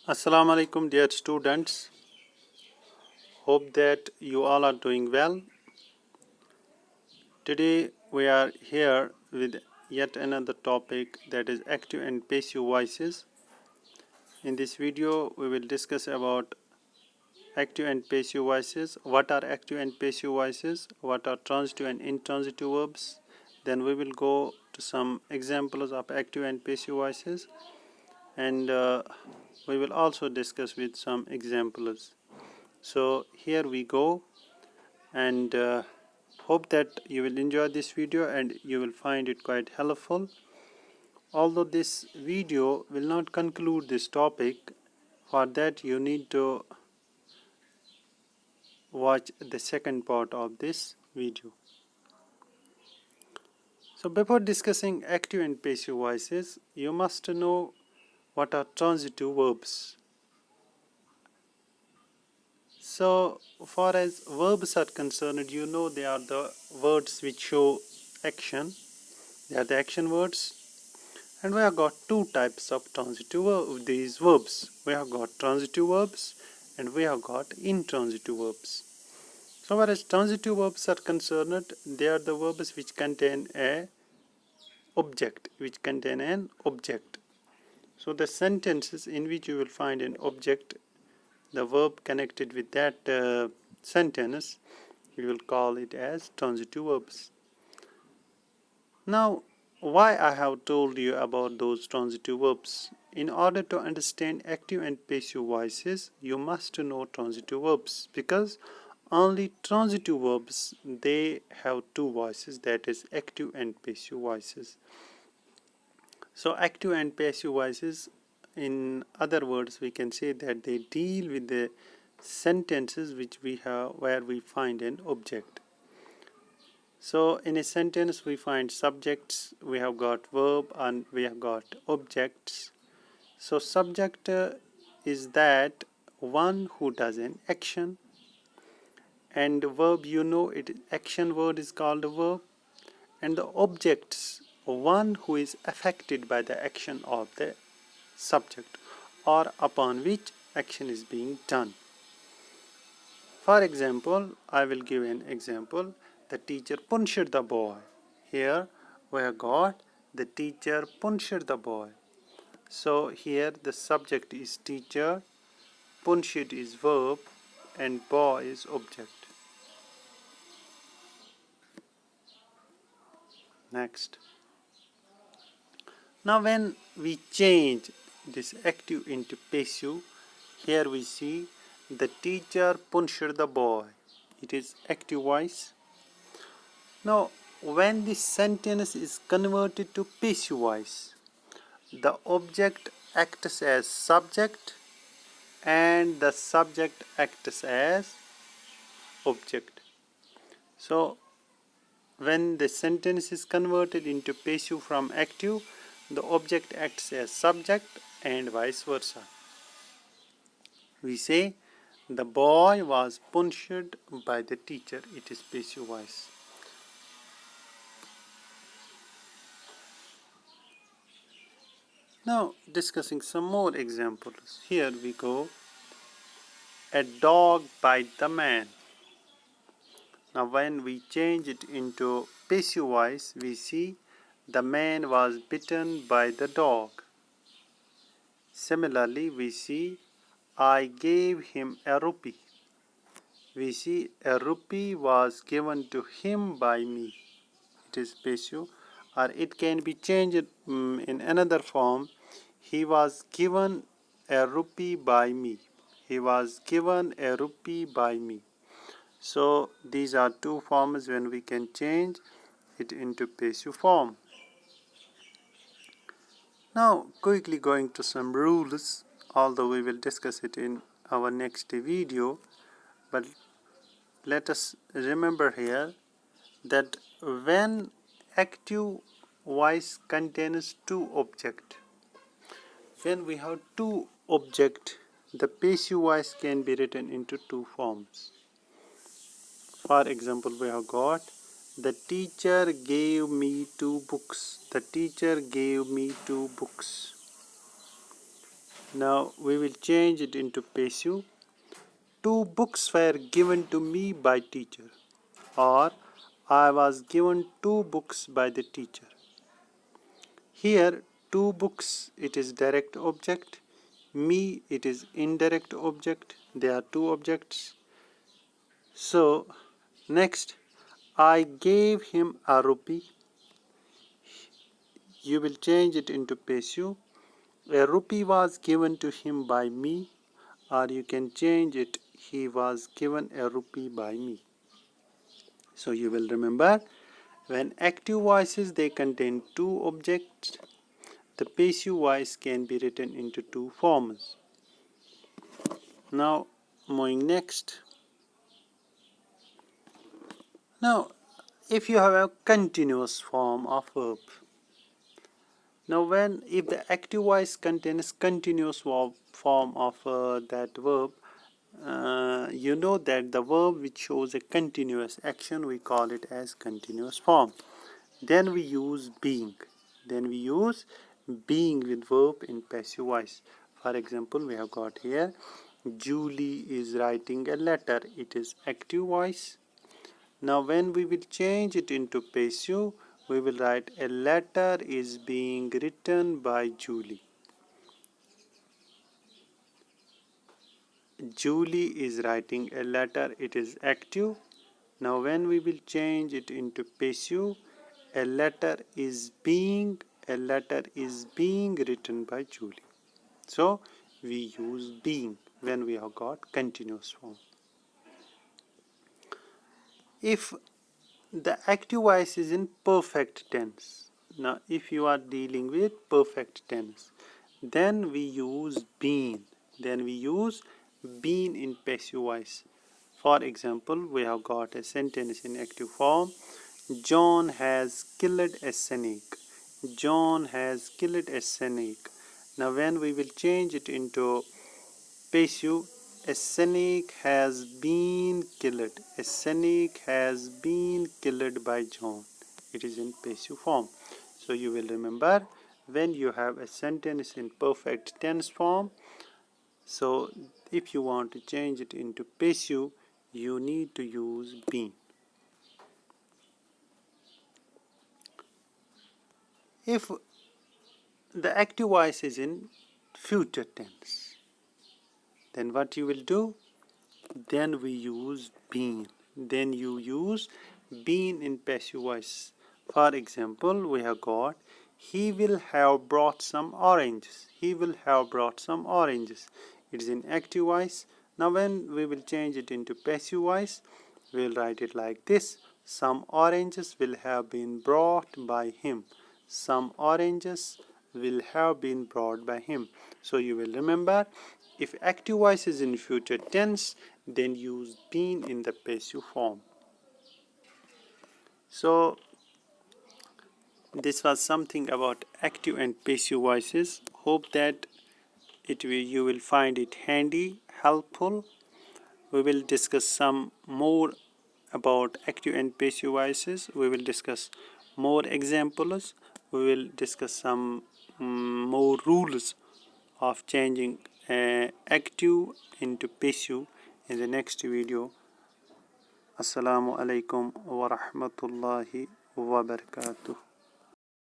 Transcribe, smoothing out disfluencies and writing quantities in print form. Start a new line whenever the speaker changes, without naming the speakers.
Assalamu alaikum dear students. Hope that you all are doing well. Today we are here with yet another topic, that is active and passive voices. In this video we will discuss about active and passive voices. What are active and passive voices? What are transitive and intransitive verbs? Then we will go to some examples of active and passive voices, and we will also discuss with some examples. So here we go, and hope that you will enjoy this video and you will find it quite helpful. Although this video will not conclude this topic, for that you need to watch the second part of this video. So before discussing active and passive voices, you must know what are transitive verbs. So far as verbs are concerned, you know they are the words which show action. They are the action words. And we have got two types of transitive these verbs. We have got transitive verbs and we have got intransitive verbs. So whereas transitive verbs are concerned, they are the verbs which contain a object, which contain an object. So the sentences in which you will find an object, the verb connected with that sentence, we will call it as transitive verbs. Now, why I have told you about those transitive verbs? In order to understand active and passive voices, you must know transitive verbs, because only transitive verbs, they have two voices, that is active and passive voices. So active and passive voices, in other words, we can say that they deal with the sentences which we have where we find an object. So in a sentence we find subjects, we have got verb, and we have got objects. So subject is that one who does an action, and verb, you know, it action word is called a verb, and the objects, one who is affected by the action of the subject or upon which action is being done. For example, I will give an example. The teacher punished the boy. Here we have got the teacher punished the boy. So here the subject is teacher, punished is verb, and boy is object. Next. Now when we change this active into passive, here we see the teacher punished the boy. It is active voice. Now when this sentence is converted to passive voice, the object acts as subject and the subject acts as object. So when the sentence is converted into passive from active, the object acts as subject and vice versa. We say the boy was punished by the teacher. It is passive voice. Now discussing some more examples. Here we go. A dog bite the man. Now when we change it into passive voice, we see the man was bitten by the dog. Similarly, we see I gave him a rupee. We see a rupee was given to him by me. It is passive, or it can be changed in another form. He was given a rupee by me. He was given a rupee by me. So these are two forms when we can change it into passive form. Now quickly going to some rules, although we will discuss it in our next video, but let us remember here that when active voice contains two objects, when we have two objects, the passive voice can be written into two forms. For example, we have got the teacher gave me two books. The teacher gave me two books. Now we will change it into passive. 2 books were given to me by teacher, or I was given 2 books by the teacher. Here 2 books it is direct object, me it is indirect object. There are 2 objects. So next, I gave him a rupee. You will change it into passive. A rupee was given to him by me, or you can change it, he was given a rupee by me. So you will remember, when active voices they contain 2 objects, the passive voice can be written into 2 forms. Now moving next. Now if you have a continuous form of verb. Now if the active voice contains continuous form of that verb, you know that the verb which shows a continuous action, we call it as continuous form. Then we use being. With verb in passive voice. For example, we have got here, Julie is writing a letter. It is active voice. Now when we will change it into passive, we will write a letter is being written by Julie. Julie is writing a letter. It is active. Now when we will change it into passive, a letter is being written by Julie. So we use being when we have got continuous form. If the active voice is in perfect tense. Now if you are dealing with perfect tense, then we use been. In passive voice. For example, we have got a sentence in active form. John has killed a snake. John has killed a snake. Now when we will change it into passive, a snake has been killed. A snake has been killed by John. It is in passive form. So you will remember, when you have a sentence in perfect tense form, so if you want to change it into passive, you need to use been. If the active voice is in future tense, then what you will do? Then we use been. Then you use been in passive voice. For example, we have got, he will have brought some oranges. He will have brought some oranges. It is in active voice. Now when we will change it into passive voice, we will write it like this. Some oranges will have been brought by him. Some oranges will have been brought by him. So you will remember, if active voice is in future tense, then use been in the passive form. So this was something about active and passive voices. Hope that you will find it handy, helpful. We will discuss some more about active and passive voices. We will discuss more examples. We will discuss some more rules of changing active into passive in the next video. Assalamu alaikum wa rahmatullahi wa barakatuh.